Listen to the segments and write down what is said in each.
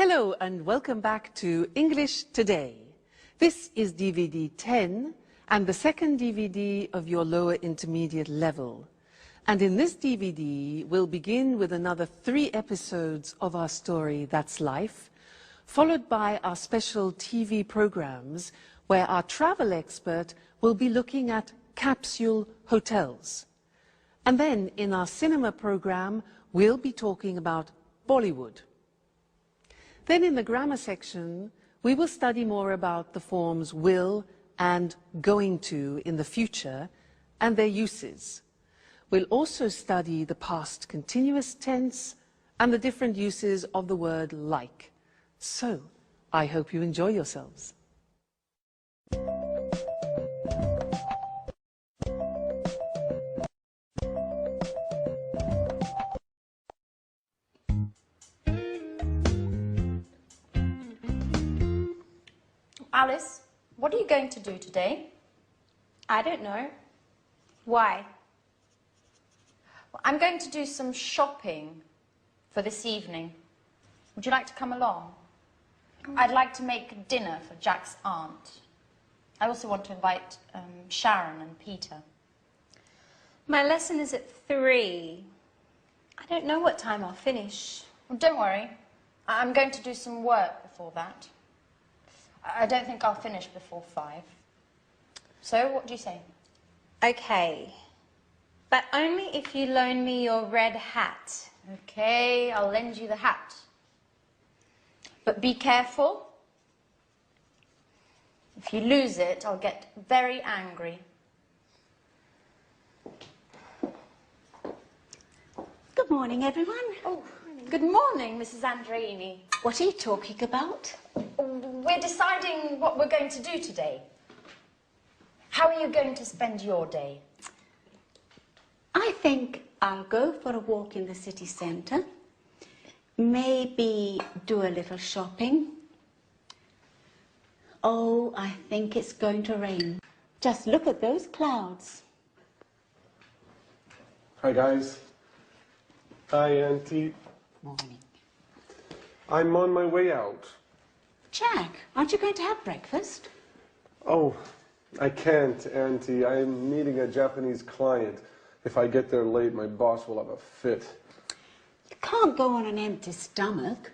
Hello and welcome back to English Today. This is DVD 10 and the second DVD of your lower intermediate level. And in this DVD, we'll begin with another 3 episodes of our story, That's Life, followed by our special TV programs where our travel expert will be looking at capsule hotels. And then in our cinema program, we'll be talking about Bollywood. Then in the grammar section, we will study more about the forms will and going to in the future and their uses. We'll also study the past continuous tense and the different uses of the word like. So, I hope you enjoy yourselves. Alice, what are you going to do today? I don't know. Why? Well, I'm going to do some shopping for this evening. Would you like to come along? I'd like to make dinner for Jack's aunt. I also want to invite Sharon and Peter. My lesson is at 3. I don't know what time I'll finish. Well, don't worry. I'm going to do some work before that. I don't think I'll finish before 5. So, what do you say? Okay. But only if you loan me your red hat. Okay, I'll lend you the hat. But be careful. If you lose it, I'll get very angry. Good morning, everyone. Oh, good morning, Mrs. Andreini. What are you talking about? We're deciding what we're going to do today. How are you going to spend your day? I think I'll go for a walk in the city centre. Maybe do a little shopping. Oh, I think it's going to rain. Just look at those clouds. Hi, guys. Hi, Auntie. Morning. I'm on my way out. Jack, aren't you going to have breakfast? Oh, I can't, Auntie. I'm meeting a Japanese client. If I get there late, my boss will have a fit. You can't go on an empty stomach.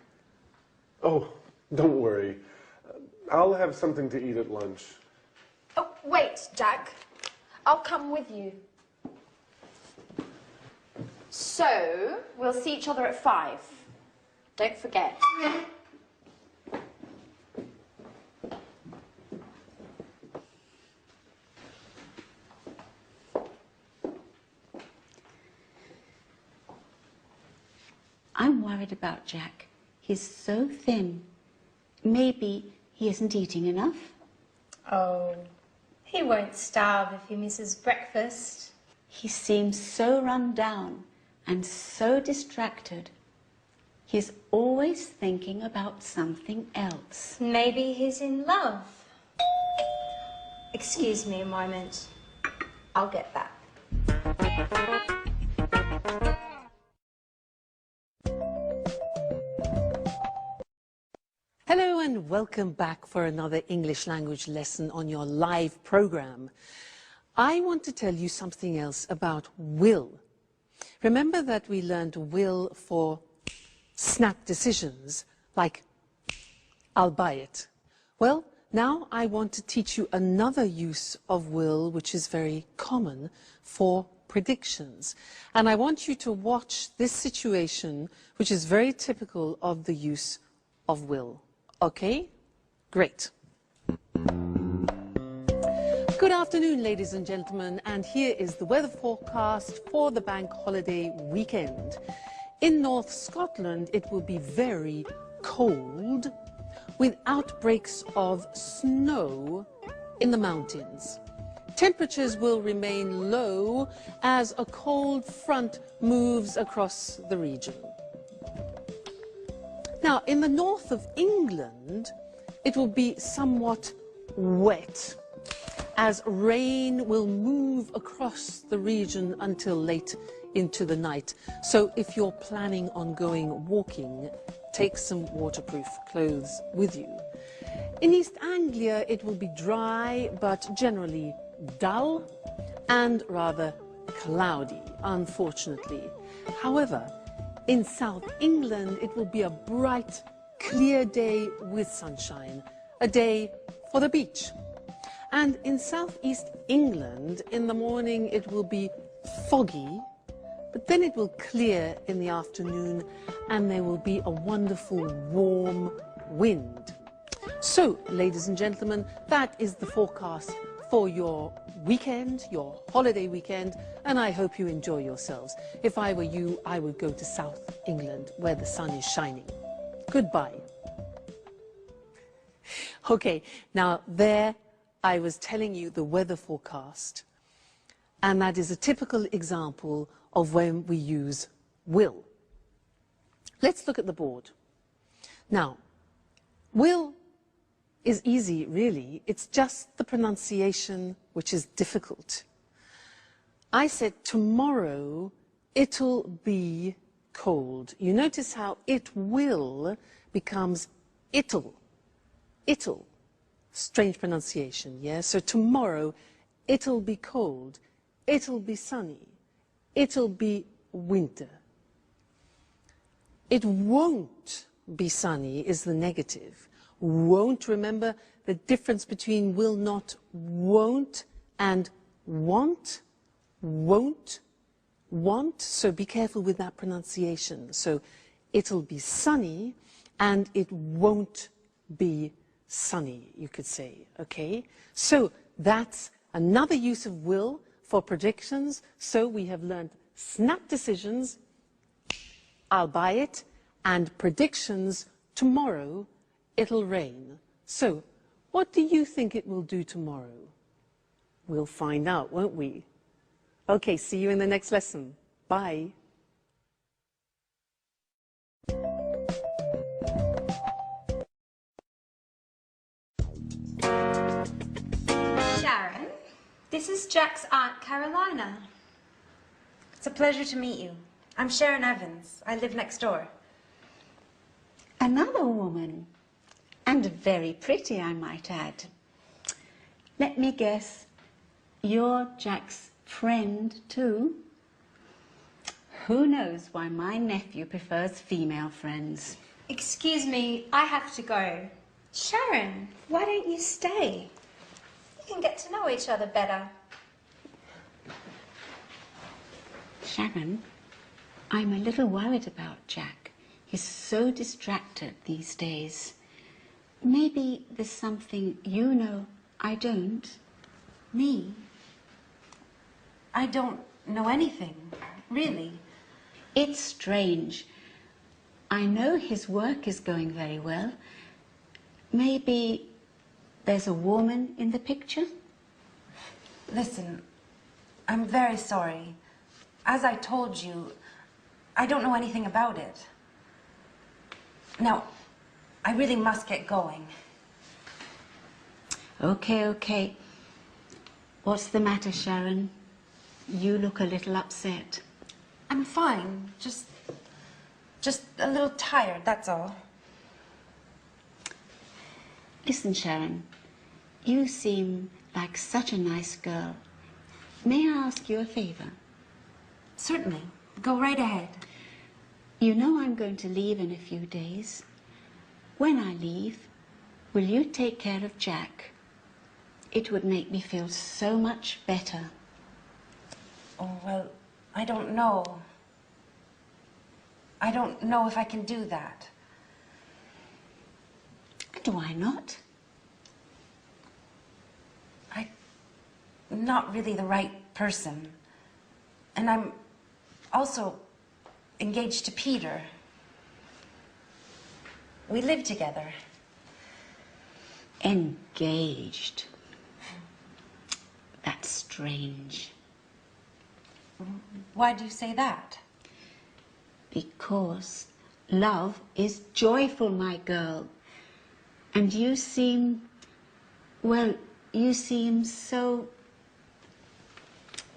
Oh, don't worry. I'll have something to eat at lunch. Oh, wait, Jack. I'll come with you. So, we'll see each other at 5. Don't forget. I'm worried about Jack. He's so thin. Maybe he isn't eating enough. Oh, he won't starve if he misses breakfast. He seems so run down and so distracted. He's always thinking about something else. Maybe he's in love. Excuse me a moment. I'll get that. Hello and welcome back for another English language lesson on your live program. I want to tell you something else about will. Remember that we learned will for snap decisions, like I'll buy it. Well, now I want to teach you another use of will which is very common for predictions. And I want you to watch this situation which is very typical of the use of will. Okay? Great. Good afternoon, ladies and gentlemen, and here is the weather forecast for the bank holiday weekend. In North Scotland, it will be very cold, with outbreaks of snow in the mountains. Temperatures will remain low as a cold front moves across the region. Now, in the north of England, it will be somewhat wet, as rain will move across the region until late into the night. So if you're planning on going walking, take some waterproof clothes with you. In East Anglia, it will be dry, but generally dull and rather cloudy, unfortunately. However, in South England, it will be a bright, clear day with sunshine, a day for the beach. And in southeast England, in the morning, it will be foggy, but then it will clear in the afternoon, and there will be a wonderful warm wind. So, ladies and gentlemen, that is the forecast for your weekend, your holiday weekend, and I hope you enjoy yourselves. If I were you, I would go to South England, where the sun is shining. Goodbye. Okay, now there I was telling you the weather forecast, and that is a typical example of when we use will. Let's look at the board. Now, will is easy, really. It's just the pronunciation which is difficult. I said tomorrow it'll be cold. You notice how it will becomes it'll. It'll. Strange pronunciation, yeah? So tomorrow it'll be cold. It'll be sunny. It'll be winter. It won't be sunny is the negative. Won't, remember the difference between will not, won't, and want, won't, want. So be careful with that pronunciation. So it'll be sunny and it won't be sunny, you could say, okay? So that's another use of will for predictions. So we have learned snap decisions, I'll buy it, and predictions, tomorrow it'll rain. So what do you think it will do tomorrow? We'll find out, won't we? Okay, see you in the next lesson. Bye. Sharon, this is Jack's Aunt Carolina. It's a pleasure to meet you. I'm Sharon Evans. I live next door. Another woman, and very pretty, I might add. Let me guess, you're Jack's friend too? Who knows why my nephew prefers female friends? Excuse me, I have to go. Sharon, why don't you stay? You can get to know each other better. Sharon, I'm a little worried about Jack. He's so distracted these days. Maybe there's something you know I don't. Me? I don't know anything, really. It's strange. I know his work is going very well. Maybe there's a woman in the picture? Listen, I'm very sorry. As I told you, I don't know anything about it. Now, I really must get going. Okay. What's the matter, Sharon? You look a little upset. I'm fine. Just a little tired, that's all. Listen, Sharon, you seem like such a nice girl. May I ask you a favor? Certainly. Go right ahead. You know I'm going to leave in a few days. When I leave, will you take care of Jack? It would make me feel so much better. Oh, well, I don't know. I don't know if I can do that. And why not? I'm not really the right person. And I'm also engaged to Peter. We live together. Engaged. That's strange. Why do you say that? Because love is joyful, my girl. And you seem, well, you seem so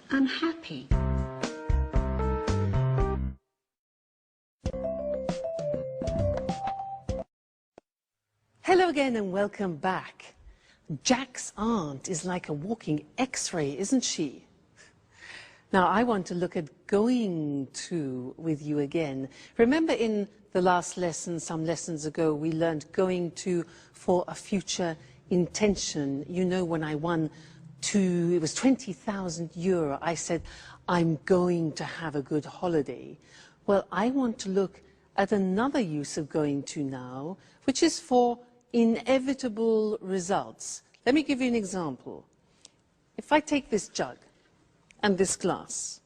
unhappy. again and welcome back. Jack's aunt is like a walking X-ray, isn't she? Now I want to look at going to with you again. Remember in the last lesson, some lessons ago, we learned going to for a future intention. You know, when I won it was 20,000 euro, I said, I'm going to have a good holiday. Well, I want to look at another use of going to now, which is for inevitable results. Let me give you an example. If I take this jug and this glass,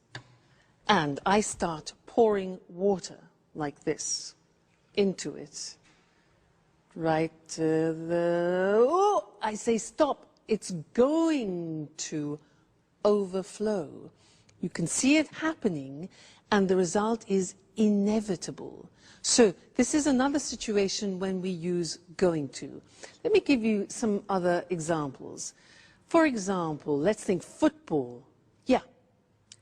and I start pouring water like this into it, right I say stop, it's going to overflow. You can see it happening, and the result is inevitable. So this is another situation when we use going to. Let me give you some other examples. For example, let's think football. Yeah,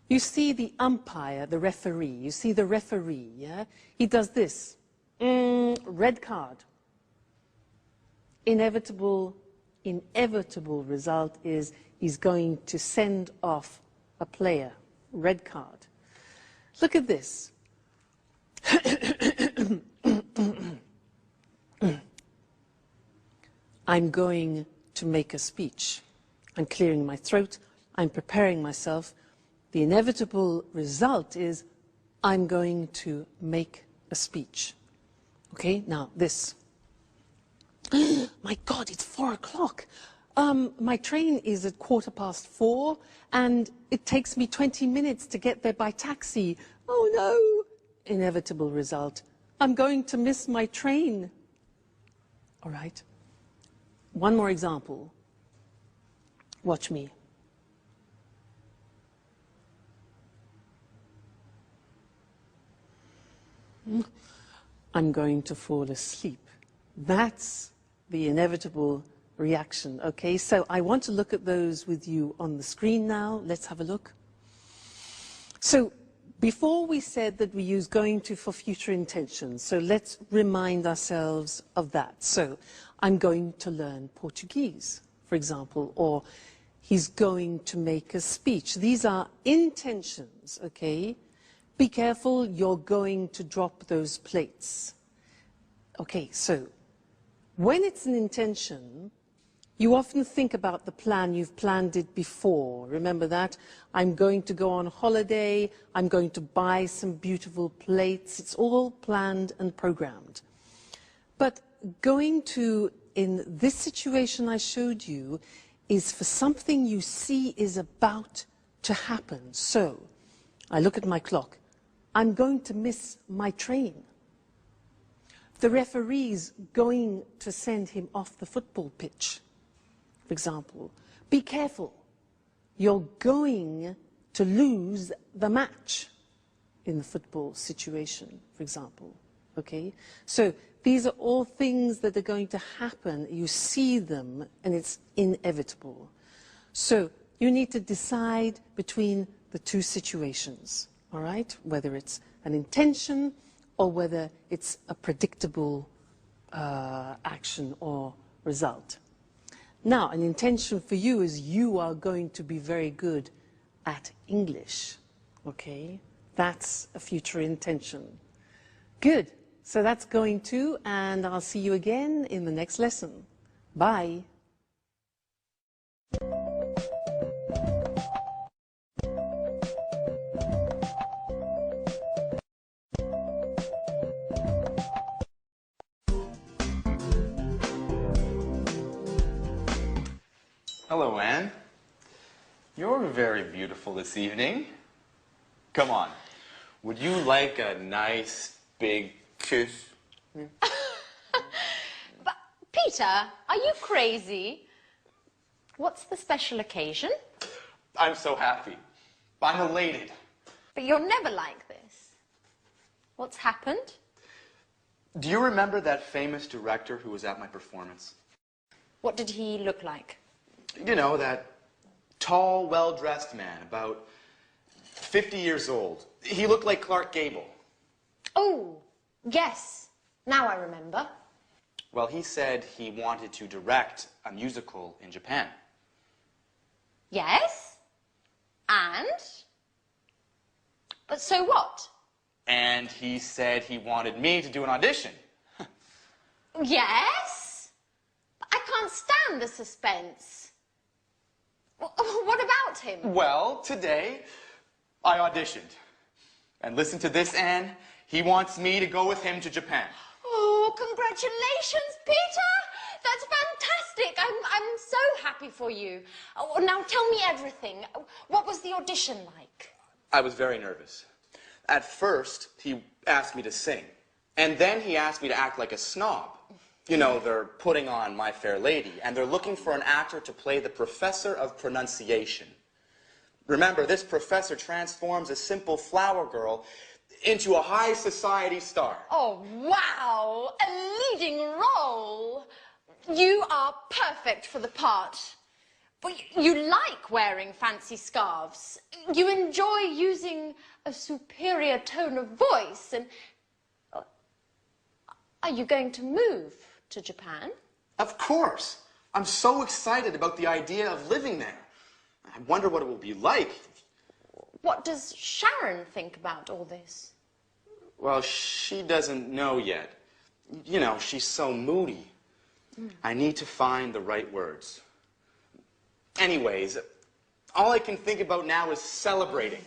you see the umpire, the referee. You see the referee, yeah? He does this. Red card. Inevitable result is he's going to send off a player. Red card. Look at this. I'm going to make a speech. I'm clearing my throat. I'm preparing myself. The inevitable result is I'm going to make a speech. Okay, now this. My God, it's 4 o'clock. My train is at 4:15, and it takes me 20 minutes to get there by taxi. Oh no! Inevitable result. I'm going to miss my train. All right. One more example. Watch me. I'm going to fall asleep. That's the inevitable reaction. Okay, so I want to look at those with you on the screen now. Let's have a look. So before we said that we use going to for future intentions, so let's remind ourselves of that. So I'm going to learn Portuguese, for example, or he's going to make a speech. These are intentions, okay? Be careful, you're going to drop those plates. Okay, so when it's an intention, you often think about the plan, you've planned it before. Remember that? I'm going to go on holiday, I'm going to buy some beautiful plates. It's all planned and programmed. But going to, in this situation I showed you, is for something you see is about to happen. So, I look at my clock. I'm going to miss my train. The referee's going to send him off the football pitch, for example. Be careful. You're going to lose the match in the football situation, for example. Okay? So these are all things that are going to happen. You see them, and it's inevitable. So you need to decide between the two situations, all right? Whether it's an intention or whether it's a predictable action or result. Now, an intention for you is you are going to be very good at English, okay? That's a future intention. Good. So that's going to, and I'll see you again in the next lesson. Bye. Hello, Anne. You're very beautiful this evening. Come on. Would you like a nice, big kiss? But, Peter, are you crazy? What's the special occasion? I'm so happy. I'm elated. But you're never like this. What's happened? Do you remember that famous director who was at my performance? What did he look like? You know, that tall, well-dressed man, about 50 years old. He looked like Clark Gable. Oh, yes. Now I remember. Well, he said he wanted to direct a musical in Japan. Yes? And? But so what? And he said he wanted me to do an audition. Yes? But I can't stand the suspense. What about him? Well, today, I auditioned. And listen to this, Anne. He wants me to go with him to Japan. Oh, congratulations, Peter! That's fantastic. I'm so happy for you. Oh, now tell me everything. What was the audition like? I was very nervous. At first, he asked me to sing. And then he asked me to act like a snob. You know, they're putting on My Fair Lady, and they're looking for an actor to play the professor of pronunciation. Remember, this professor transforms a simple flower girl into a high society star. Oh, wow! A leading role! You are perfect for the part. But you like wearing fancy scarves. You enjoy using a superior tone of voice. And are you going to move to Japan? Of course. I'm so excited about the idea of living there. I wonder what it will be like. What does Sharon think about all this? Well, she doesn't know yet. You know, she's so moody. I need to find the right words. Anyways, all I can think about now is celebrating.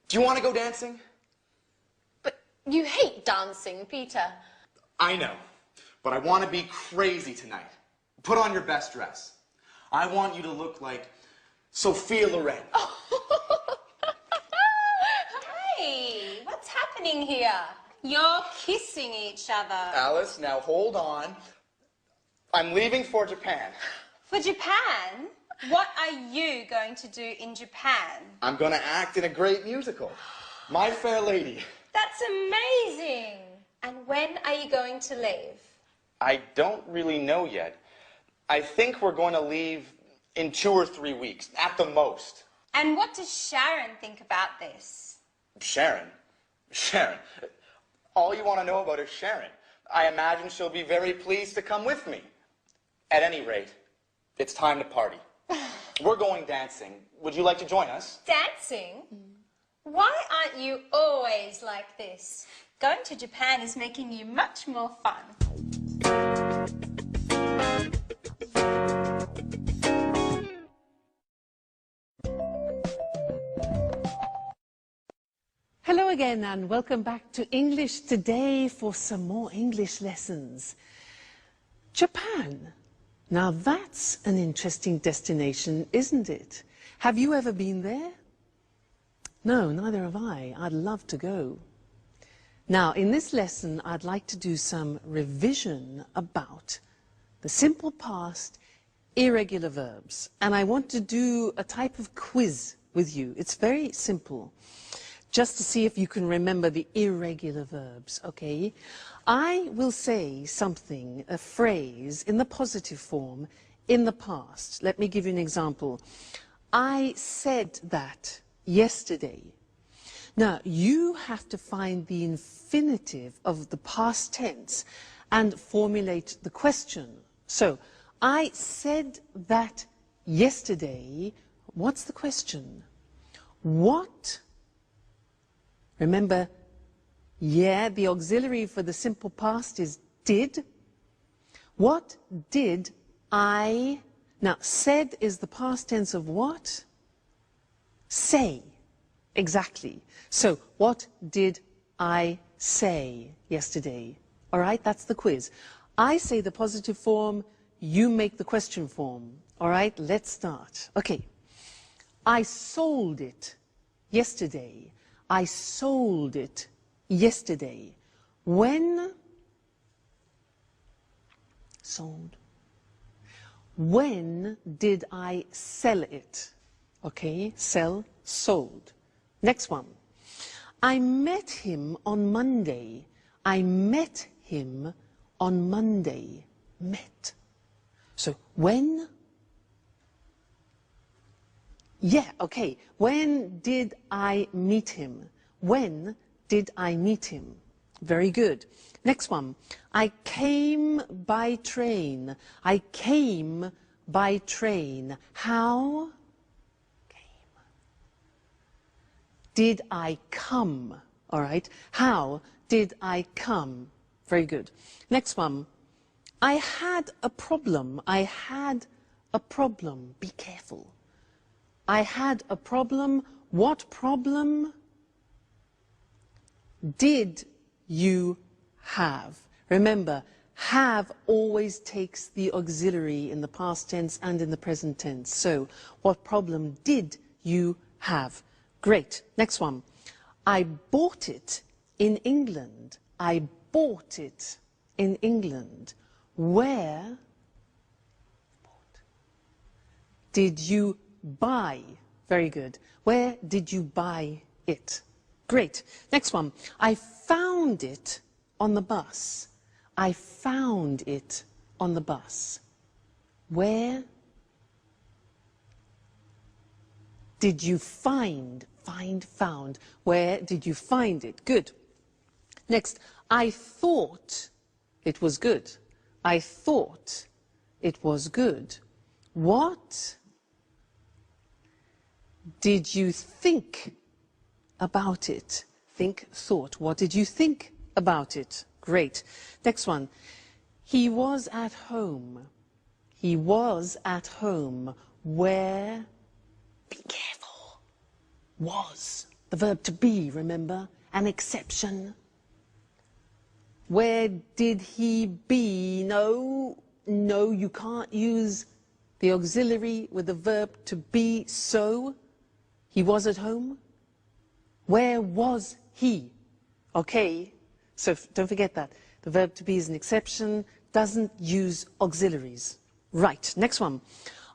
Do you want to go dancing? But you hate dancing, Peter. I know, but I want to be crazy tonight. Put on your best dress. I want you to look like Sophia Loren. Hey, what's happening here? You're kissing each other. Alice, now hold on. I'm leaving for Japan. For Japan? What are you going to do in Japan? I'm going to act in a great musical. My Fair Lady. That's amazing. And when are you going to leave? I don't really know yet. I think we're going to leave in 2 or 3 weeks, at the most. And what does Sharon think about this? Sharon? Sharon? All you want to know about is Sharon. I imagine she'll be very pleased to come with me. At any rate, it's time to party. We're going dancing. Would you like to join us? Dancing? Why aren't you always like this? Going to Japan is making you much more fun. Hello again and welcome back to English Today for some more English lessons. Japan. Now that's an interesting destination, isn't it? Have you ever been there? No, neither have I. I'd love to go. Now, in this lesson, I'd like to do some revision about the simple past, irregular verbs. And I want to do a type of quiz with you. It's very simple, just to see if you can remember the irregular verbs, okay? I will say something, a phrase, in the positive form, in the past. Let me give you an example. I said that yesterday. Now, you have to find the infinitive of the past tense and formulate the question. So, I said that yesterday. What's the question? What? Remember, yeah, the auxiliary for the simple past is did. What did I? Now, said is the past tense of what? Say. Exactly. So, what did I say yesterday? All right, that's the quiz. I say the positive form, you make the question form. All right, let's start. Okay. I sold it yesterday. I sold it yesterday. When? Sold. When did I sell it? Okay, sell, sold. Next one. I met him on Monday. I met him on Monday. Met. So when? Yeah, okay. When did I meet him? When did I meet him? Very good. Next one. I came by train. I came by train. How? Came. Did I come? All right. How did I come? Very good. Next one. I had a problem. I had a problem. Be careful. I had a problem. What problem did you have? Remember, have always takes the auxiliary in the past tense and in the present tense. So, what problem did you have? Great. Next one. I bought it in England. I bought it in England. Where did you buy? Very good. Where did you buy it? Great. Next one. I found it on the bus. I found it on the bus. Where did you find? Found. Where did you find it? Good. Next. I thought it was good. I thought it was good. What did you think about it? Think, thought. What did you think about it? Great. Next one. He was at home. He was at home. Where? Be careful. Was. The verb to be, remember? An exception. Where did he be? No, you can't use the auxiliary with the verb to be. So, he was at home. Where was he? Okay, so don't forget that. The verb to be is an exception, doesn't use auxiliaries. Right, next one.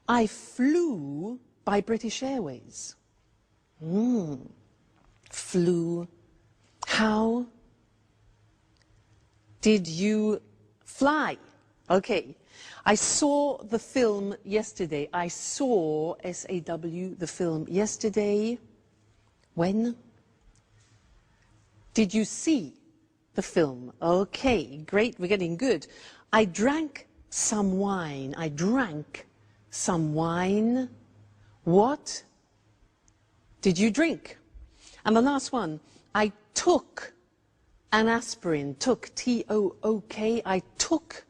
I flew by British Airways. Flew. How did you fly? Okay. I saw the film yesterday. I saw, S-A-W, the film yesterday. When? Did you see the film? Okay, great, we're getting good. I drank some wine. I drank some wine. What did you drink? And the last one, I took an aspirin. Took, T-O-O-K. I took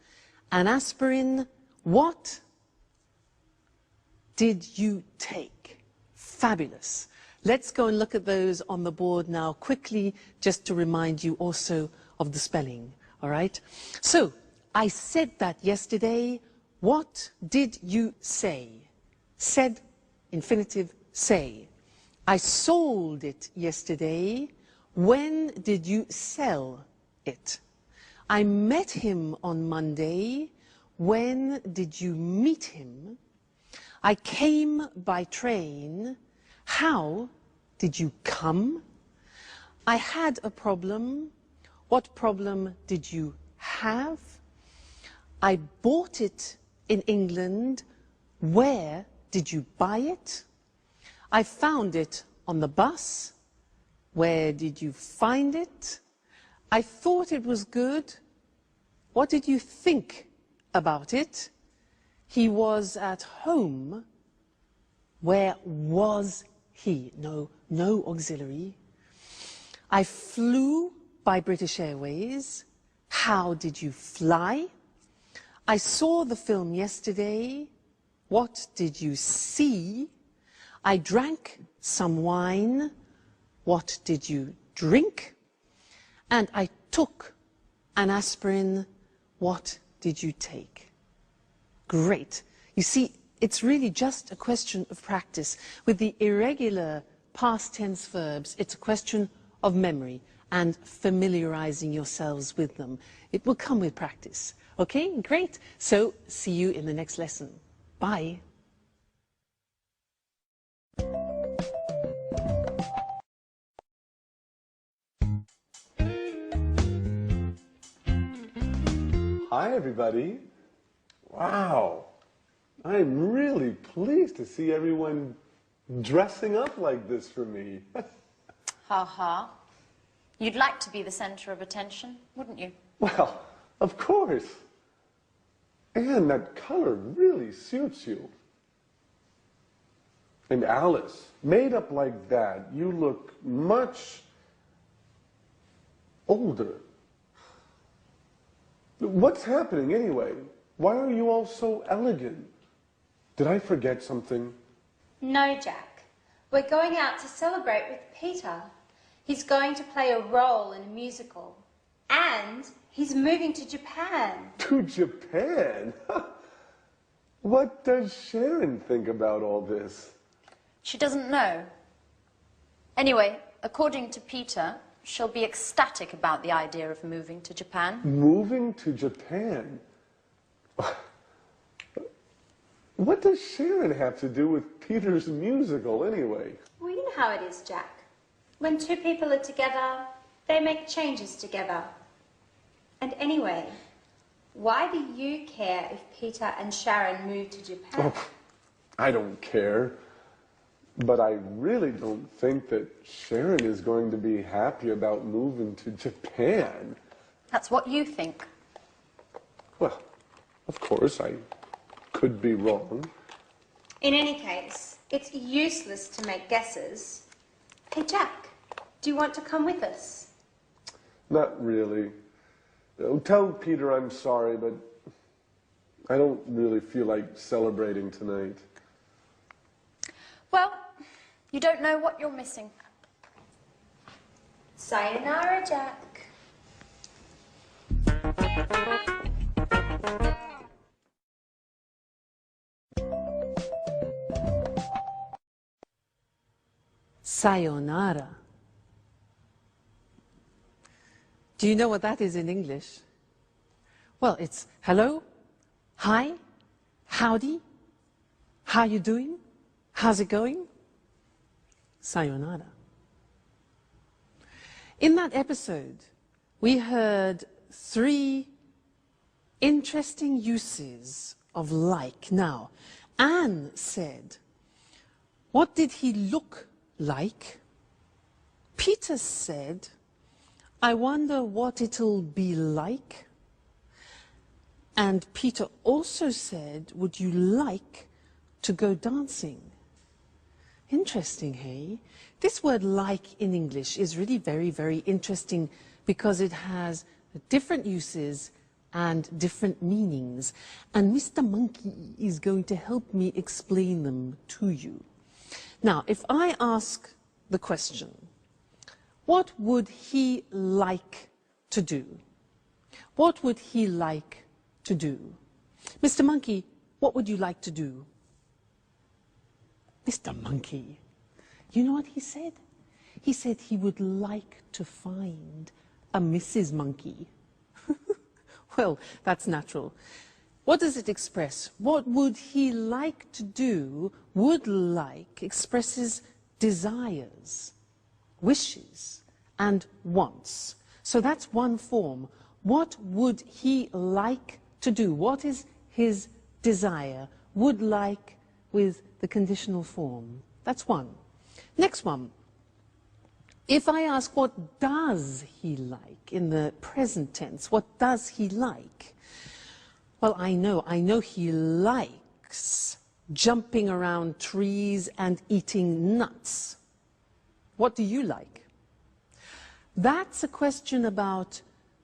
an aspirin. What did you take? Fabulous. Let's go and look at those on the board now quickly, just to remind you also of the spelling, all right? So, I said that yesterday. What did you say? Said, infinitive, say. I sold it yesterday. When did you sell it? I met him on Monday. When did you meet him? I came by train. How did you come? I had a problem. What problem did you have? I bought it in England. Where did you buy it? I found it on the bus. Where did you find it? I thought it was good. What did you think about it? He was at home. Where was he? No auxiliary. I flew by British Airways. How did you fly? I saw the film yesterday. What did you see? I drank some wine. What did you drink? And I took an aspirin. What did you take? Great. You see, it's really just a question of practice. With the irregular past tense verbs, it's a question of memory and familiarizing yourselves with them. It will come with practice. Okay, great. So, see you in the next lesson. Bye. Hi, everybody. Wow. I'm really pleased to see everyone dressing up like this for me. Ha ha. You'd like to be the center of attention, wouldn't you? Well, of course. And that color really suits you. And Alice, made up like that, you look much older. What's happening anyway? Why are you all so elegant? Did I forget something? No, Jack. We're going out to celebrate with Peter. He's going to play a role in a musical. And he's moving to Japan. To Japan? What does Sharon think about all this? She doesn't know. Anyway, according to Peter, she'll be ecstatic about the idea of moving to Japan. Moving to Japan? What does Sharon have to do with Peter's musical anyway? Well, you know how it is, Jack. When two people are together, they make changes together. And anyway, why do you care if Peter and Sharon move to Japan? Oh, I don't care. But I really don't think that Sharon is going to be happy about moving to Japan. That's what you think. Well, of course, I could be wrong. In any case, it's useless to make guesses. Hey, Jack, do you want to come with us? Not really. Tell Peter I'm sorry, but I don't really feel like celebrating tonight. Well, you don't know what you're missing. Sayonara, Jack. Sayonara. Do you know what that is in English? Well, it's hello, hi, howdy, how you doing, how's it going? Sayonara. In that episode, we heard 3 interesting uses of like. Now, Anne said, what did he look like? Peter said, I wonder what it'll be like. And Peter also said, would you like to go dancing? Interesting, hey? This word like in English is really very, very interesting because it has different uses and different meanings. And Mr. Monkey is going to help me explain them to you. Now, if I ask the question, what would he like to do? What would he like to do? Mr. Monkey, what would you like to do? Mr. Monkey, you know what he said? He said he would like to find a Mrs. Monkey. Well, that's natural. What does it express? What would he like to do? Would like expresses desires, wishes, and wants. So that's one form. What would he like to do? What is his desire? Would like with the conditional form. That's one. Next one. If I ask what does he like in the present tense, what does he like? Well, I know he likes jumping around trees and eating nuts. What do you like? That's a question about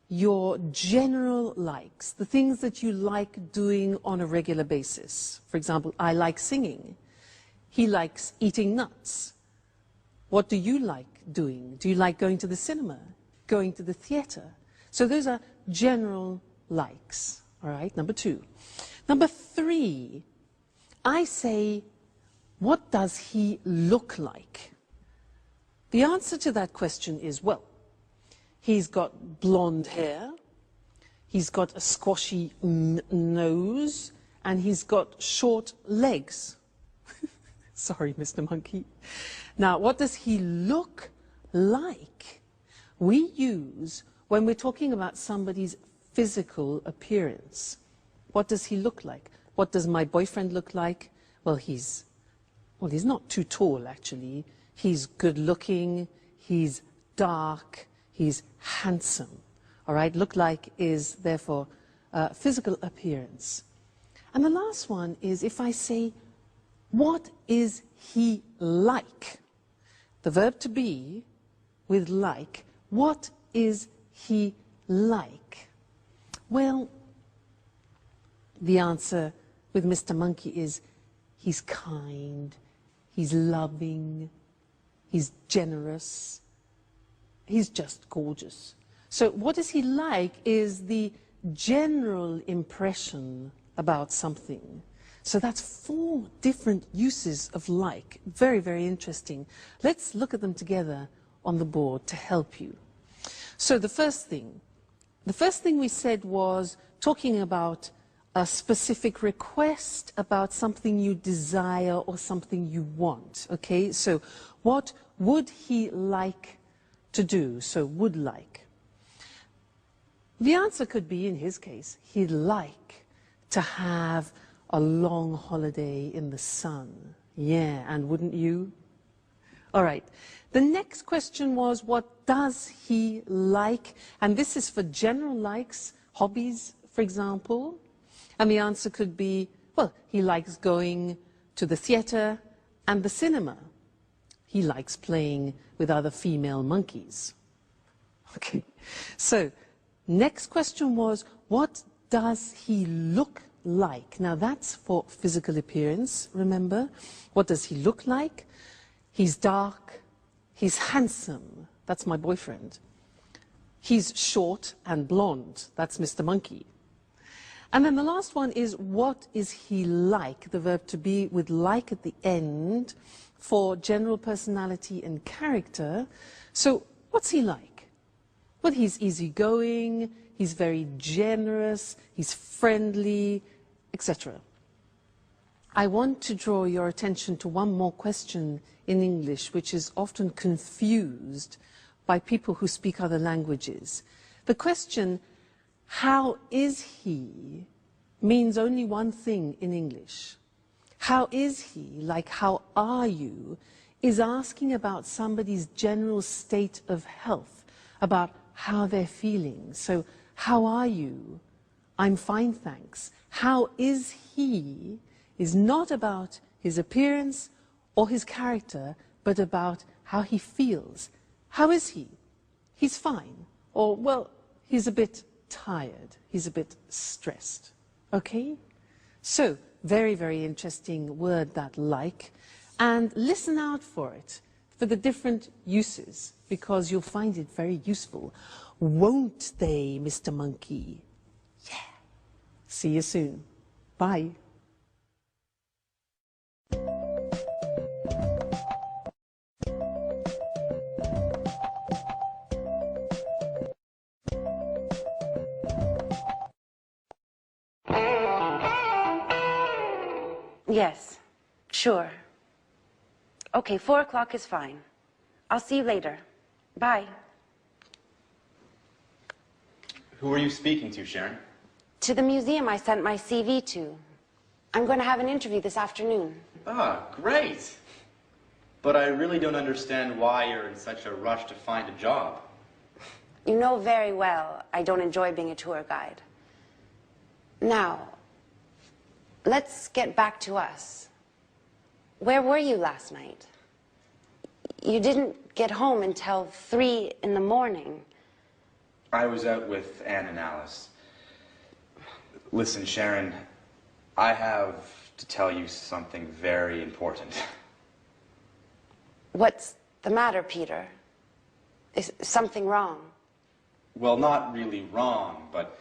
your general likes, the things that you like doing on a regular basis. For example, I like singing. He likes eating nuts. What do you like doing? Do you like going to the cinema, going to the theater? So those are general likes, all right, number 2. Number 3, I say, what does he look like? The answer to that question is, well, he's got blonde hair, he's got a squashy nose, and he's got short legs. Sorry, Mr. Monkey. Now, what does he look like? We use, when we're talking about somebody's physical appearance, what does he look like? What does my boyfriend look like? Well, he's not too tall, actually. He's good looking, he's dark, he's handsome. All right, look like is therefore physical appearance. And the last one is if I say, what is he like? The verb to be with like, what is he like? Well, the answer with Mr. Monkey is he's kind, he's loving, he's generous, he's just gorgeous. So what is he like is the general impression about something. So that's 4 different uses of like. Very, very interesting. Let's look at them together on the board to help you. So the first thing we said was talking about a specific request about something you desire or something you want. Okay, so what would he like to do? So would like. The answer could be, in his case, he'd like to have a long holiday in the sun. Yeah, and wouldn't you? All right. The next question was, what does he like? And this is for general likes, hobbies, for example. And the answer could be, well, he likes going to the theater and the cinema. He likes playing with other female monkeys. Okay. So, next question was, what does he look like? Now that's for physical appearance, remember? What does he look like? He's dark, he's handsome, that's my boyfriend. He's short and blonde, that's Mr. Monkey. And then the last one is, what is he like? The verb to be with like at the end for general personality and character. So what's he like? Well, he's easygoing, he's very generous, he's friendly, etc. I want to draw your attention to one more question in English, which is often confused by people who speak other languages. The question, how is he, means only one thing in English. How is he, like how are you, is asking about somebody's general state of health, about how they're feeling. So, how are you? I'm fine, thanks. How is he is not about his appearance or his character, but about how he feels. How is he? He's fine. Or, well, he's a bit tired. He's a bit stressed. Okay? So, very, very interesting word, that like. And listen out for it, for the different uses, because you'll find it very useful. Won't they, Mr. Monkey? Yeah. See you soon. Bye. Yes, sure. Okay, 4 o'clock is fine. I'll see you later. Bye. Who are you speaking to, Sharon? To the museum I sent my CV to. I'm going to have an interview this afternoon. Ah, great. But I really don't understand why you're in such a rush to find a job. You know very well I don't enjoy being a tour guide. Now, let's get back to us. Where were you last night? You didn't get home until 3 in the morning. I was out with Anne and Alice. Listen, Sharon, I have to tell you something very important. What's the matter, Peter? Is something wrong? Well, not really wrong, but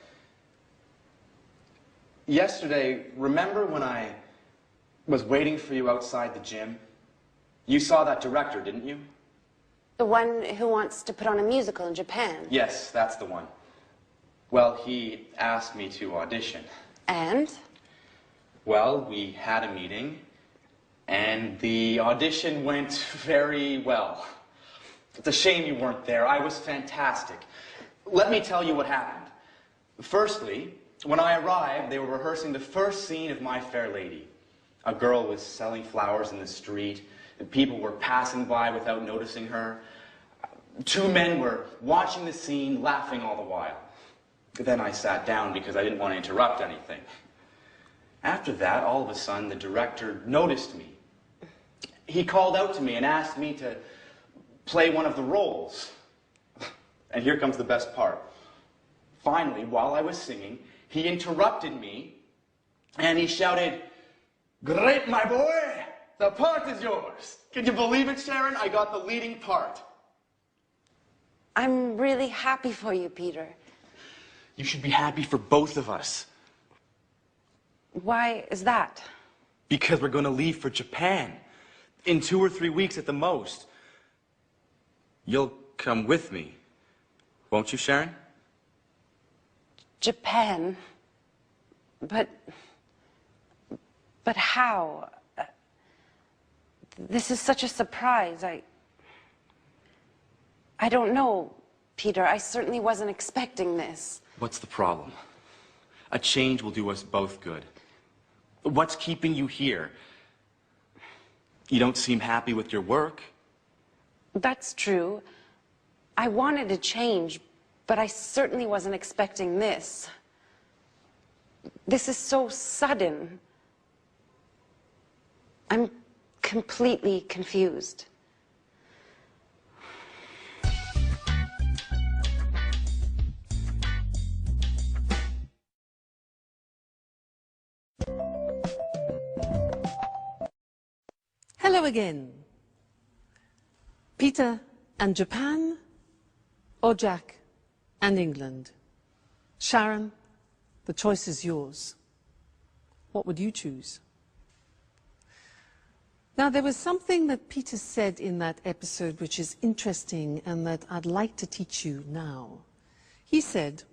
yesterday, remember when I was waiting for you outside the gym? You saw that director, didn't you? The one who wants to put on a musical in Japan? Yes, that's the one. Well, he asked me to audition. And? Well, we had a meeting, and the audition went very well. It's a shame you weren't there. I was fantastic. Let me tell you what happened. Firstly, when I arrived, they were rehearsing the first scene of My Fair Lady. A girl was selling flowers in the street, and people were passing by without noticing her. Two men were watching the scene, laughing all the while. Then I sat down because I didn't want to interrupt anything. After that, all of a sudden, the director noticed me. He called out to me and asked me to play one of the roles. And here comes the best part. Finally, while I was singing, he interrupted me and he shouted, "Great, my boy! The part is yours." Can you believe it, Sharon? I got the leading part. I'm really happy for you, Peter. You should be happy for both of us. Why is that? Because we're going to leave for Japan. In 2 or 3 weeks at the most. You'll come with me, won't you, Sharon? Japan? But how? This is such a surprise. I don't know, Peter. I certainly wasn't expecting this. What's the problem? A change will do us both good. What's keeping you here? You don't seem happy with your work. That's true. I wanted to change, but I certainly wasn't expecting this. This is so sudden. I'm completely confused. Hello again. Peter and Japan, or Jack and England? Sharon, the choice is yours. What would you choose? Now, there was something that Peter said in that episode which is interesting and that I'd like to teach you now. He said,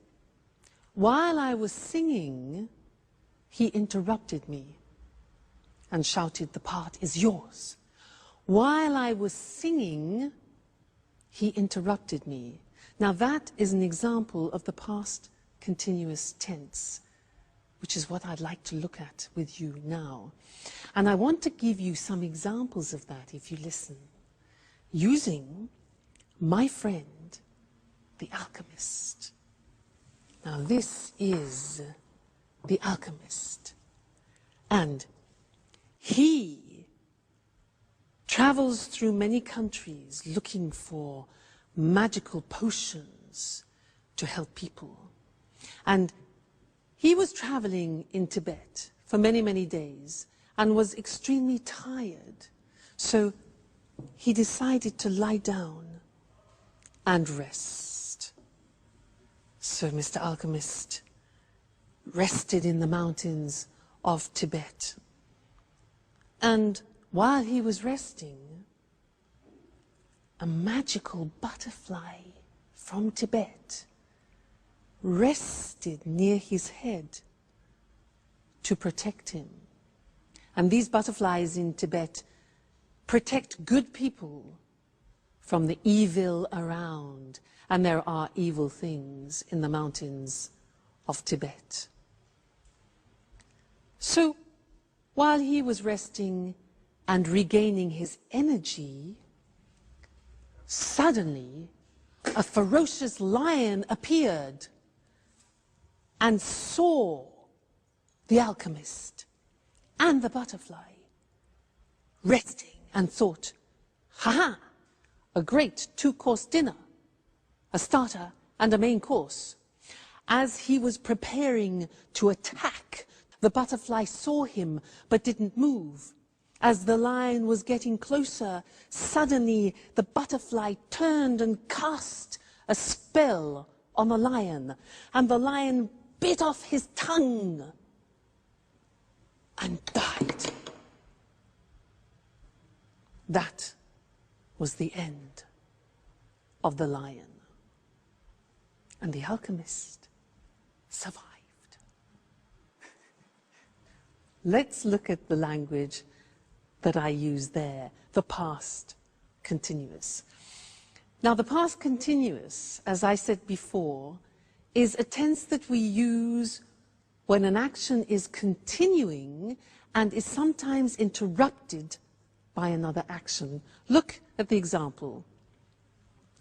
while I was singing, he interrupted me and shouted, "The part is yours." While I was singing, he interrupted me. Now that is an example of the past continuous tense, which is what I'd like to look at with you now. And I want to give you some examples of that if you listen, using my friend, the alchemist. Now this is the alchemist. And he travels through many countries looking for magical potions to help people. And he was traveling in Tibet for many, many days and was extremely tired. So he decided to lie down and rest. So Mr. Alchemist rested in the mountains of Tibet. And while he was resting, a magical butterfly from Tibet rested near his head to protect him. And these butterflies in Tibet protect good people from the evil around. And there are evil things in the mountains of Tibet. So, while he was resting and regaining his energy, suddenly a ferocious lion appeared and saw the alchemist and the butterfly resting and thought, "Ha-ha, a great two-course dinner, a starter and a main course." As he was preparing to attack, the butterfly saw him but didn't move. As the lion was getting closer, suddenly the butterfly turned and cast a spell on the lion, and the lion bit off his tongue and died. That was the end of the lion. And the alchemist survived. Let's look at the language that I use there, the past continuous. Now, the past continuous, as I said before, is a tense that we use when an action is continuing and is sometimes interrupted by another action. Look at the example.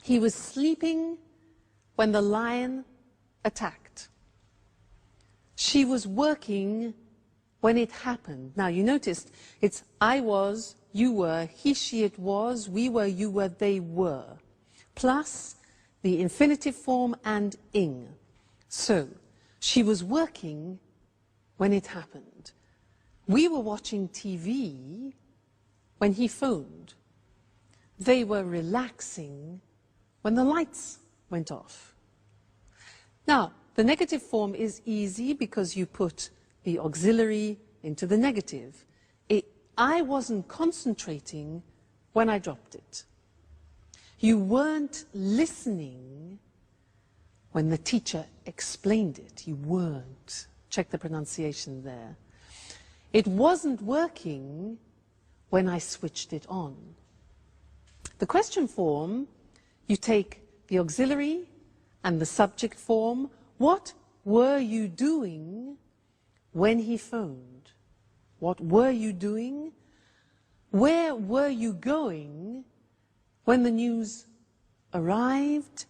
He was sleeping when the lion attacked. She was working when it happened. Now, you noticed it's I was, you were, he, she, it was, we were, you were, they were, plus the infinitive form and ing. So, she was working when it happened. We were watching TV when he phoned. They were relaxing when the lights went off. Now, the negative form is easy because you put the auxiliary into the negative. I wasn't concentrating when I dropped it. You weren't listening when the teacher explained it. You weren't. Check the pronunciation there. It wasn't working when I switched it on. The question form, you take the auxiliary and the subject form. What were you doing when he phoned? What were you doing? Where were you going when the news arrived?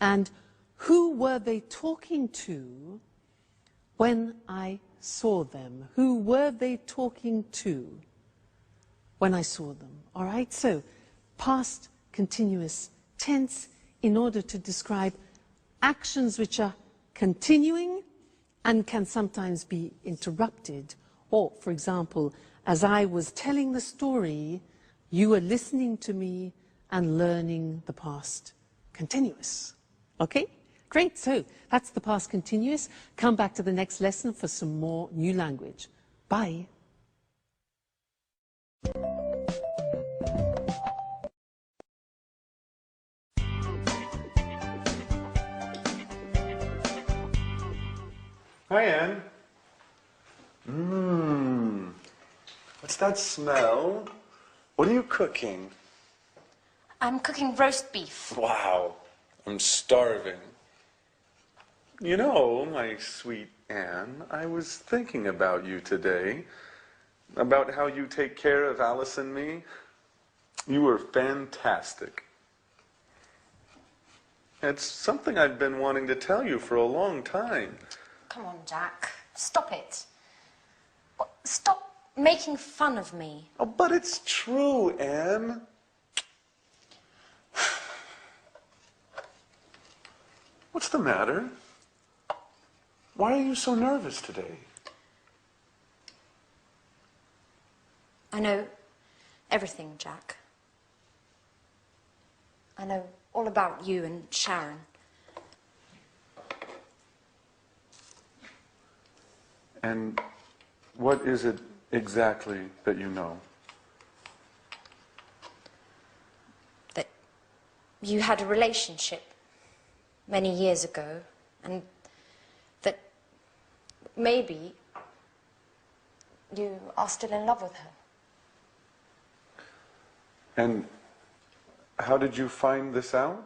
And who were they talking to when I saw them? Who were they talking to when I saw them? All right, so past continuous tense in order to describe actions which are continuing and can sometimes be interrupted. Or, for example, as I was telling the story, you were listening to me and learning the past continuous. Okay? Great, so that's the past continuous. Come back to the next lesson for some more new language. Bye. Hi, Anne. What's that smell? What are you cooking? I'm cooking roast beef. Wow, I'm starving. You know, my sweet Anne, I was thinking about you today, about how you take care of Alice and me. You were fantastic. It's something I've been wanting to tell you for a long time. Come on, Jack. Stop it. Stop making fun of me. Oh, but it's true, Anne. What's the matter? Why are you so nervous today? I know everything, Jack. I know all about you and Sharon. And what is it exactly that you know? That you had a relationship many years ago, and that maybe you are still in love with her. And how did you find this out?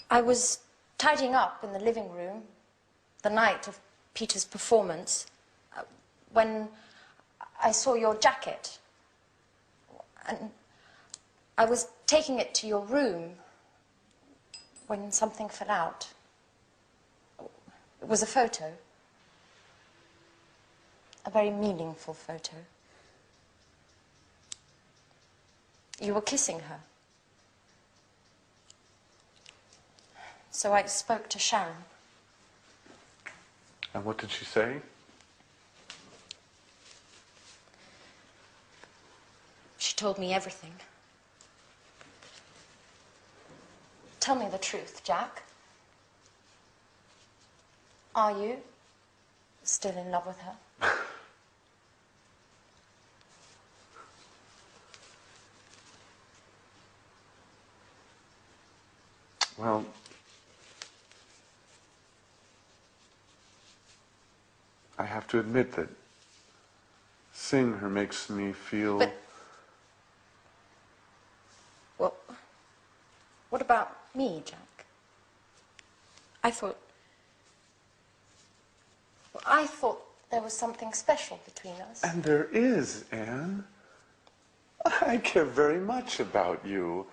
I was tidying up in the living room the night of Peter's performance when I saw your jacket. And I was taking it to your room when something fell out. It was a photo. A very meaningful photo. You were kissing her. So I spoke to Sharon. And what did she say? She told me everything. Tell me the truth, Jack. Are you still in love with her? Well, I have to admit that seeing her makes me feel... But, well, what about me, Jack? I thought there was something special between us. And there is, Anne. I care very much about you.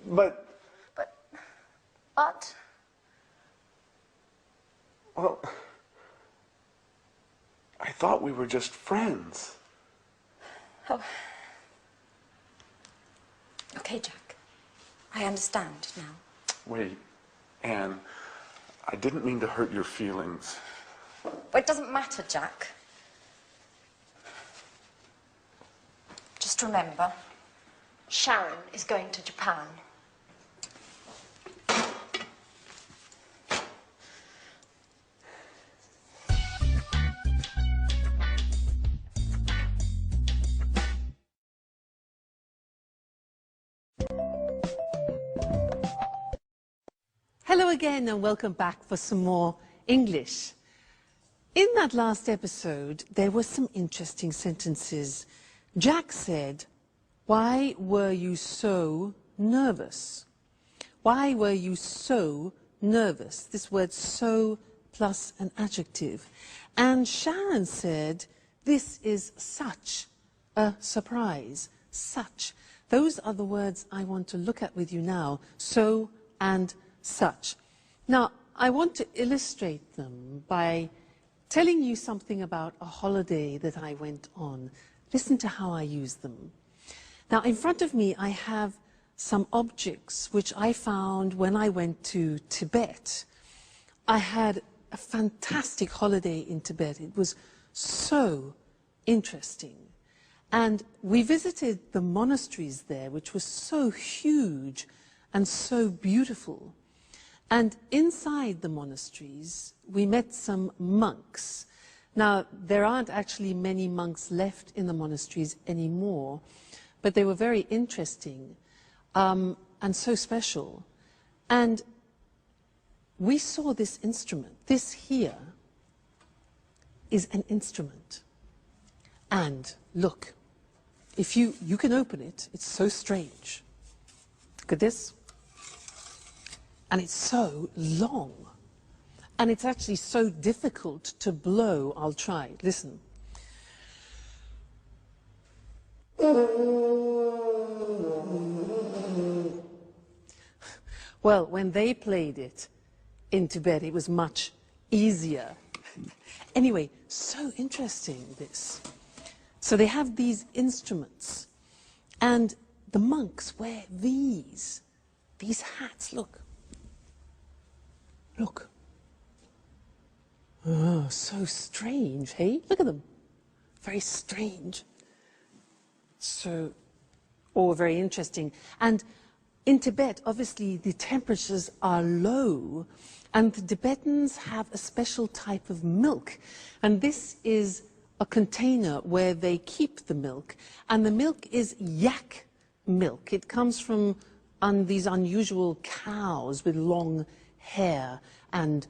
But... But? Well, I thought we were just friends. Oh. Okay, Jack. I understand now. Wait, Anne, I didn't mean to hurt your feelings. Well, it doesn't matter, Jack. Just remember, Sharon is going to Japan. Hello again and welcome back for some more English. In that last episode, there were some interesting sentences. Jack said, "Why were you so nervous?" Why were you so nervous? This word so plus an adjective. And Sharon said, "This is such a surprise." Such. Those are the words I want to look at with you now. So and such. Now, I want to illustrate them by telling you something about a holiday that I went on. Listen to how I use them. Now, in front of me, I have some objects which I found when I went to Tibet. I had a fantastic holiday in Tibet. It was so interesting. And we visited the monasteries there, which was so huge and so beautiful. And inside the monasteries, we met some monks. Now, there aren't actually many monks left in the monasteries anymore, but they were very interesting and so special. And we saw this instrument. This here is an instrument. And look, if you can open it, it's so strange. Look at this. And it's so long. And it's actually so difficult to blow. I'll try. Listen. Well, when they played it in Tibet, it was much easier. Anyway, so interesting, this. So they have these instruments. And the monks wear these hats, look. Look. Oh, so strange, hey? Look at them. Very strange. So, very interesting. And in Tibet, obviously, the temperatures are low, and the Tibetans have a special type of milk. And this is a container where they keep the milk, and the milk is yak milk. It comes from these unusual cows with long hair and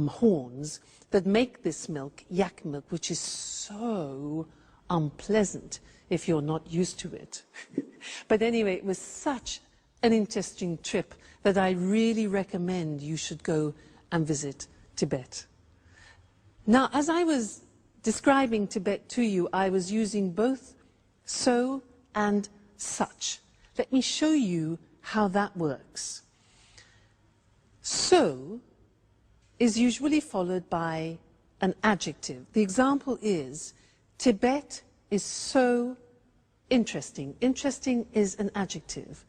horns that make this milk, yak milk, which is so unpleasant if you're not used to it. But anyway, it was such an interesting trip that I really recommend you should go and visit Tibet. Now, as I was describing Tibet to you, I was using both so and such. Let me show you how that works. So is usually followed by an adjective. The example is, Tibet is so interesting. Interesting is an adjective.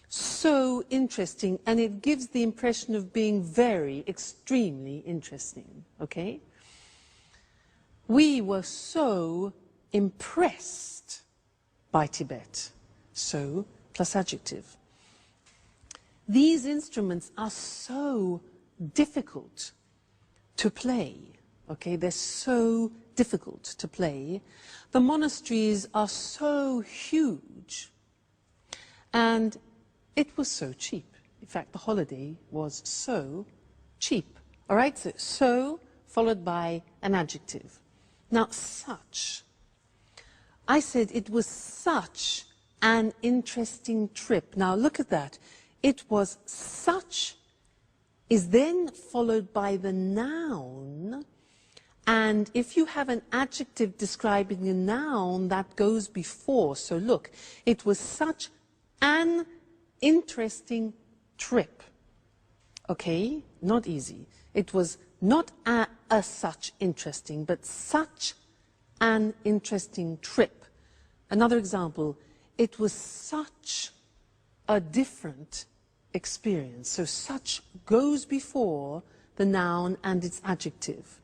So interesting, and it gives the impression of being very, extremely interesting, okay? We were so impressed by Tibet. So plus adjective. These instruments are so difficult to play, okay? They're so difficult to play. The monasteries are so huge, and it was so cheap. In fact, the holiday was so cheap. All right, so followed by an adjective. Now, such. I said it was such an interesting trip. Now, look at that. It was such is then followed by the noun, And if you have an adjective describing a noun, that goes before. So look, it was such an interesting trip. Okay, not easy. It was not a such interesting, but such an interesting trip. Another example, it was such a different experience. So such goes before the noun and its adjective.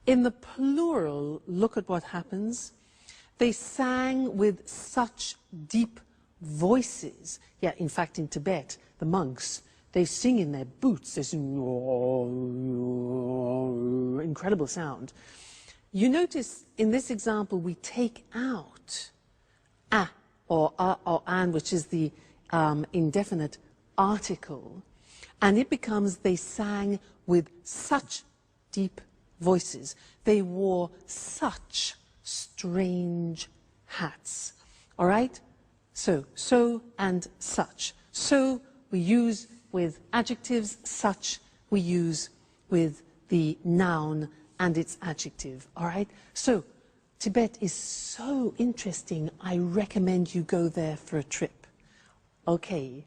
In the plural, look at what happens. They sang with such deep voices. Yeah, in fact, in Tibet, the monks, they sing in their boots. They sing, incredible sound. You notice in this example, we take out a or an, which is the indefinite article, and it becomes they sang with such deep voices. They wore such strange hats. All right? So and such. So we use with adjectives, such we use with the noun and its adjective. All right? So Tibet is so interesting. I recommend you go there for a trip. Okay.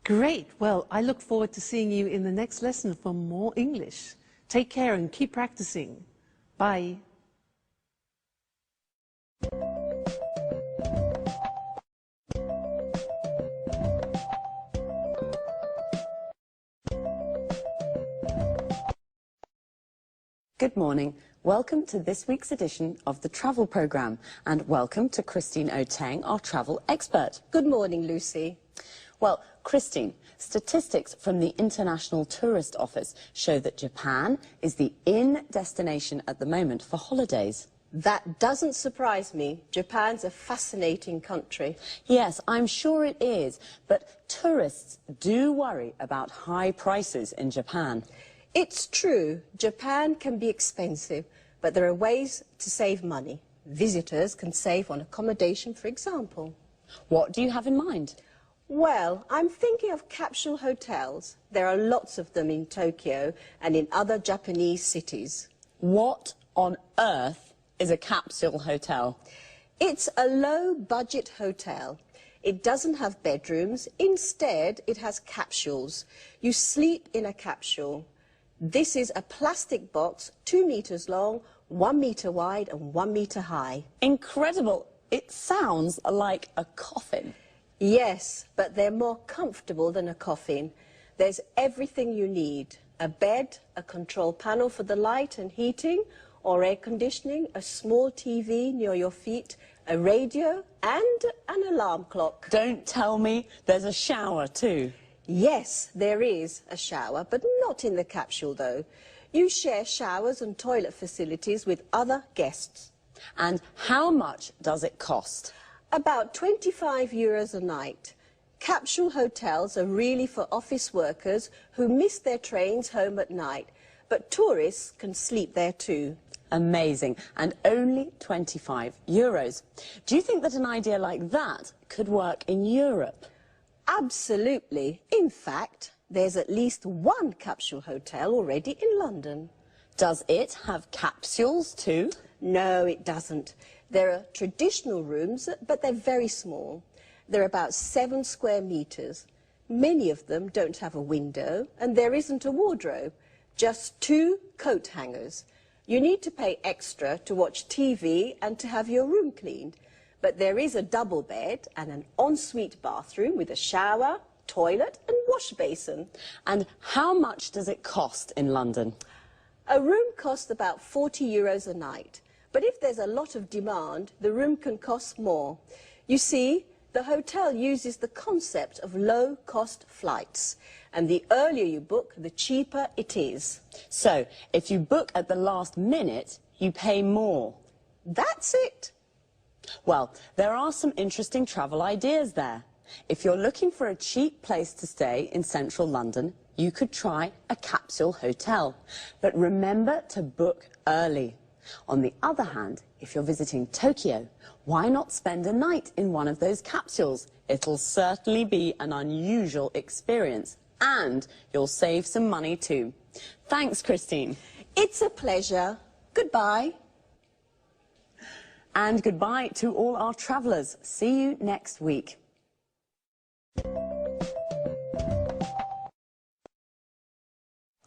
Great. Well, I look forward to seeing you in the next lesson for more English. Take care and keep practicing. Bye. Good morning. Welcome to this week's edition of the Travel Programme, and welcome to Christine Oteng, our travel expert. Good morning, Lucy. Well, Christine, statistics from the International Tourist Office show that Japan is the in destination at the moment for holidays. That doesn't surprise me. Japan's a fascinating country. Yes, I'm sure it is, but tourists do worry about high prices in Japan. It's true, Japan can be expensive, but there are ways to save money. Visitors can save on accommodation, for example. What do you have in mind? Well, I'm thinking of capsule hotels. There are lots of them in Tokyo and in other Japanese cities. What on earth is a capsule hotel? It's a low-budget hotel. It doesn't have bedrooms. Instead, it has capsules. You sleep in a capsule. This is a plastic box, 2 meters long, 1 meter wide and 1 meter high. Incredible. It sounds like a coffin. Yes, but they're more comfortable than a coffin. There's everything you need. A bed, a control panel for the light and heating, or air conditioning, a small TV near your feet, a radio, and an alarm clock. Don't tell me there's a shower too. Yes, there is a shower, but not in the capsule, though. You share showers and toilet facilities with other guests. And how much does it cost? About 25 euros a night. Capsule hotels are really for office workers who miss their trains home at night, but tourists can sleep there too. Amazing. And only 25 euros. Do you think that an idea like that could work in Europe? Absolutely. In fact, there's at least one capsule hotel already in London. Does it have capsules too? No, it doesn't. There are traditional rooms, but they're very small. They're about 7 square meters. Many of them don't have a window, and there isn't a wardrobe, just 2 coat hangers. You need to pay extra to watch TV and to have your room cleaned. But there is a double bed and an ensuite bathroom with a shower, toilet and wash basin. And how much does it cost in London? A room costs about 40 euros a night. But if there's a lot of demand, the room can cost more. You see, the hotel uses the concept of low-cost flights. And the earlier you book, the cheaper it is. So, if you book at the last minute, you pay more. That's it. Well, there are some interesting travel ideas there. If you're looking for a cheap place to stay in central London, you could try a capsule hotel. But remember to book early. On the other hand, if you're visiting Tokyo, why not spend a night in one of those capsules? It'll certainly be an unusual experience, and you'll save some money too. Thanks, Christine. It's a pleasure. Goodbye. And goodbye to all our travellers. See you next week.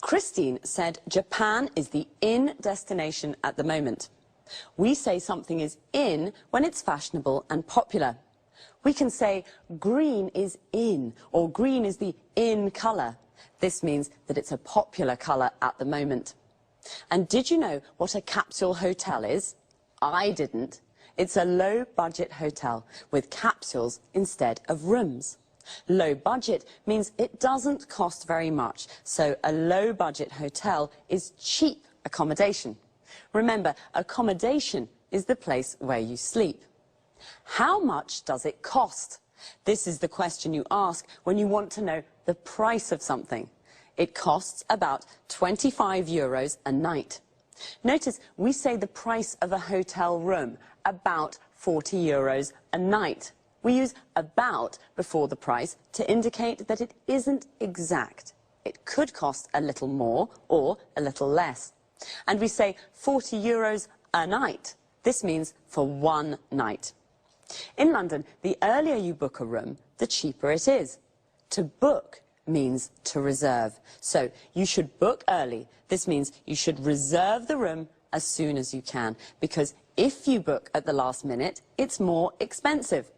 Christine said Japan is the in destination at the moment. We say something is in when it's fashionable and popular. We can say green is in, or green is the in colour. This means that it's a popular colour at the moment. And did you know what a capsule hotel is? I didn't. It's a low-budget hotel with capsules instead of rooms. Low budget means it doesn't cost very much, so a low-budget hotel is cheap accommodation. Remember, accommodation is the place where you sleep. How much does it cost? This is the question you ask when you want to know the price of something. It costs about 25 euros a night. Notice we say the price of a hotel room, about 40 euros a night. We use about before the price to indicate that it isn't exact. It could cost a little more or a little less. And we say 40 euros a night. This means for one night. In London, the earlier you book a room, the cheaper it is. To book means to reserve. So you should book early. This means you should reserve the room as soon as you can, because if you book at the last minute, it's more expensive.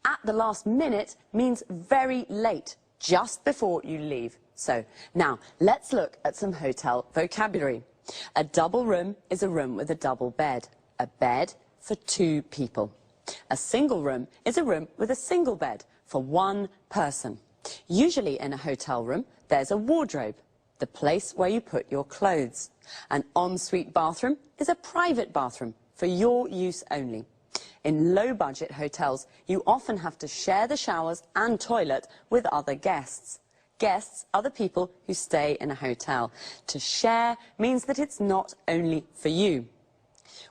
At the last minute means very late, just before you leave. So now let's look at some hotel vocabulary. A double room is a room with a double bed, a bed for two people. A single room is a room with a single bed for one person. Usually in a hotel room, there's a wardrobe, the place where you put your clothes. An ensuite bathroom is a private bathroom for your use only. In low-budget hotels, you often have to share the showers and toilet with other guests. Guests are the people who stay in a hotel. To share means that it's not only for you.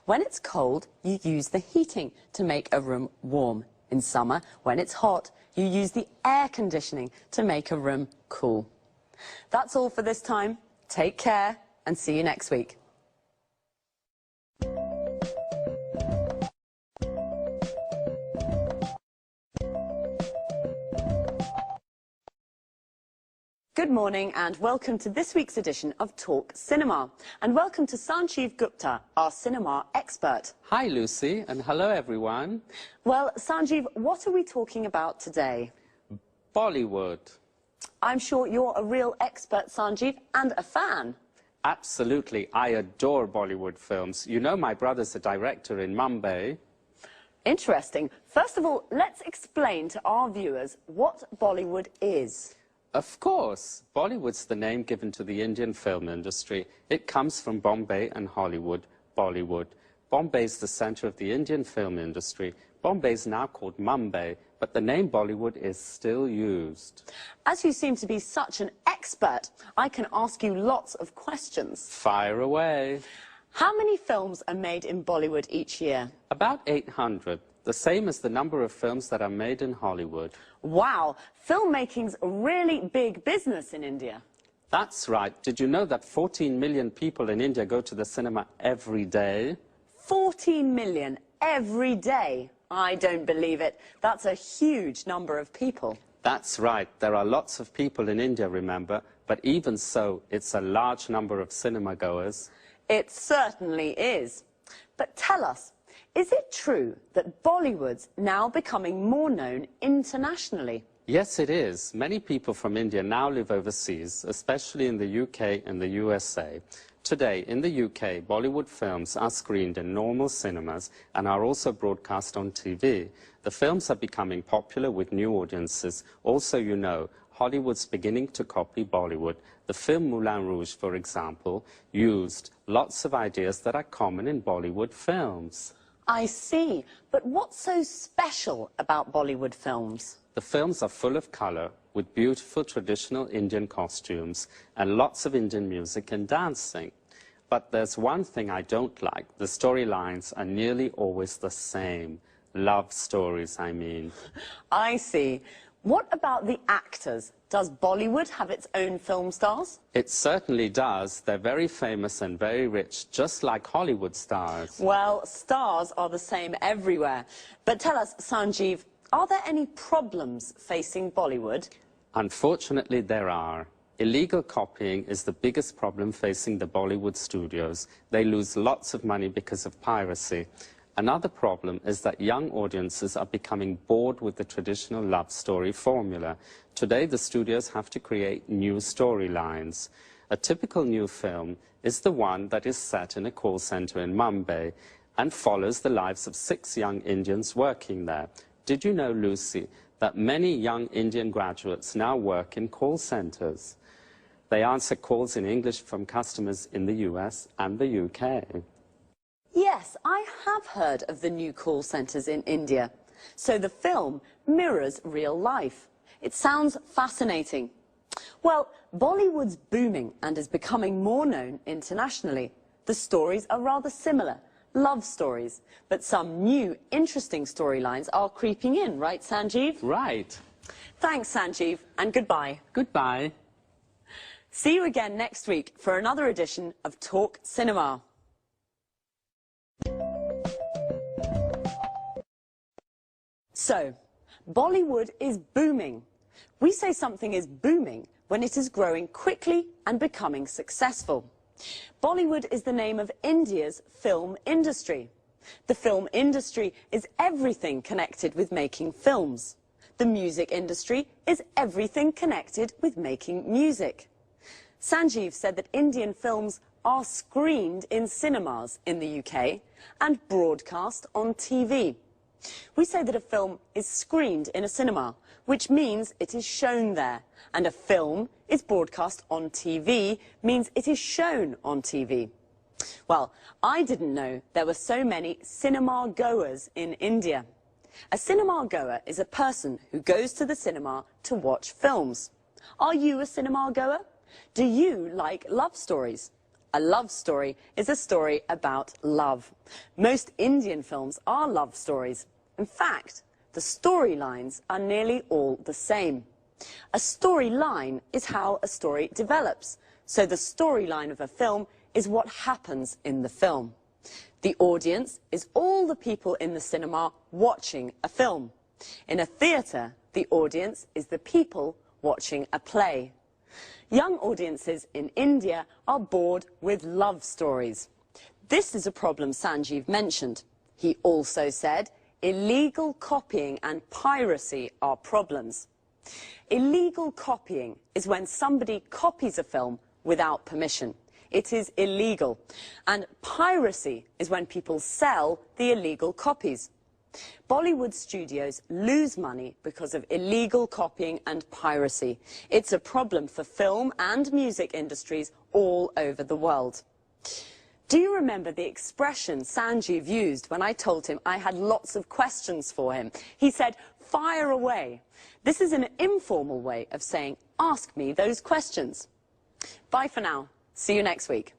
When it's cold, you use the heating to make a room warm. In summer, when it's hot, you use the air conditioning to make a room cool. That's all for this time. Take care and see you next week. Good morning and welcome to this week's edition of Talk Cinema. And welcome to Sanjeev Gupta, our cinema expert. Hi Lucy, and hello everyone. Well, Sanjeev, what are we talking about today? Bollywood. I'm sure you're a real expert, Sanjeev, and a fan. Absolutely, I adore Bollywood films. You know my brother's a director in Mumbai. Interesting. First of all, let's explain to our viewers what Bollywood is. Of course, Bollywood's the name given to the Indian film industry. It comes from Bombay and Hollywood, Bollywood. Bombay's the center of the Indian film industry. Bombay's now called Mumbai, but the name Bollywood is still used. As you seem to be such an expert, I can ask you lots of questions. Fire away. How many films are made in Bollywood each year? About 800. The same as the number of films that are made in Hollywood. Wow, filmmaking's a really big business in India. That's right. Did you know that 14 million people in India go to the cinema every day? 14 million every day? I don't believe it. That's a huge number of people. That's right. There are lots of people in India, remember, but even so, it's a large number of cinema goers. It certainly is. But tell us, is it true that Bollywood's now becoming more known internationally? Yes, it is. Many people from India now live overseas, especially in the UK and the USA. Today, in the UK, Bollywood films are screened in normal cinemas and are also broadcast on TV. The films are becoming popular with new audiences. Also, you know, Hollywood's beginning to copy Bollywood. The film Moulin Rouge, for example, used lots of ideas that are common in Bollywood films. I see. But what's so special about Bollywood films? The films are full of colour, with beautiful traditional Indian costumes and lots of Indian music and dancing. But there's one thing I don't like. The storylines are nearly always the same. Love stories, I mean. I see. What about the actors? Does Bollywood have its own film stars? It certainly does. They're very famous and very rich, just like Hollywood stars. Well, stars are the same everywhere. But tell us, Sanjeev, are there any problems facing Bollywood? Unfortunately, there are. Illegal copying is the biggest problem facing the Bollywood studios. They lose lots of money because of piracy. Another problem is that young audiences are becoming bored with the traditional love story formula. Today, the studios have to create new storylines. A typical new film is the one that is set in a call center in Mumbai and follows the lives of 6 young Indians working there. Did you know, Lucy, that many young Indian graduates now work in call centers? They answer calls in English from customers in the US and the UK. Yes, I have heard of the new call centres in India. So the film mirrors real life. It sounds fascinating. Well, Bollywood's booming and is becoming more known internationally. The stories are rather similar, love stories. But some new, interesting storylines are creeping in, right, Sanjeev? Right. Thanks, Sanjeev, and goodbye. Goodbye. See you again next week for another edition of Talk Cinema. So, Bollywood is booming. We say something is booming when it is growing quickly and becoming successful. Bollywood is the name of India's film industry. The film industry is everything connected with making films. The music industry is everything connected with making music. Sanjeev said that Indian films are screened in cinemas in the UK and broadcast on TV. We say that a film is screened in a cinema, which means it is shown there, and a film is broadcast on TV means it is shown on TV. Well, I didn't know there were so many cinema goers in India. A cinema goer is a person who goes to the cinema to watch films. Are you a cinema goer? Do you like love stories? A love story is a story about love. Most Indian films are love stories. In fact, the storylines are nearly all the same. A storyline is how a story develops. So the storyline of a film is what happens in the film. The audience is all the people in the cinema watching a film. In a theatre, the audience is the people watching a play. Young audiences in India are bored with love stories. This is a problem Sanjeev mentioned. He also said illegal copying and piracy are problems. Illegal copying is when somebody copies a film without permission. It is illegal. And piracy is when people sell the illegal copies. Bollywood studios lose money because of illegal copying and piracy. It's a problem for film and music industries all over the world. Do you remember the expression Sanjeev used when I told him I had lots of questions for him? He said, fire away. This is an informal way of saying, ask me those questions. Bye for now. See you next week.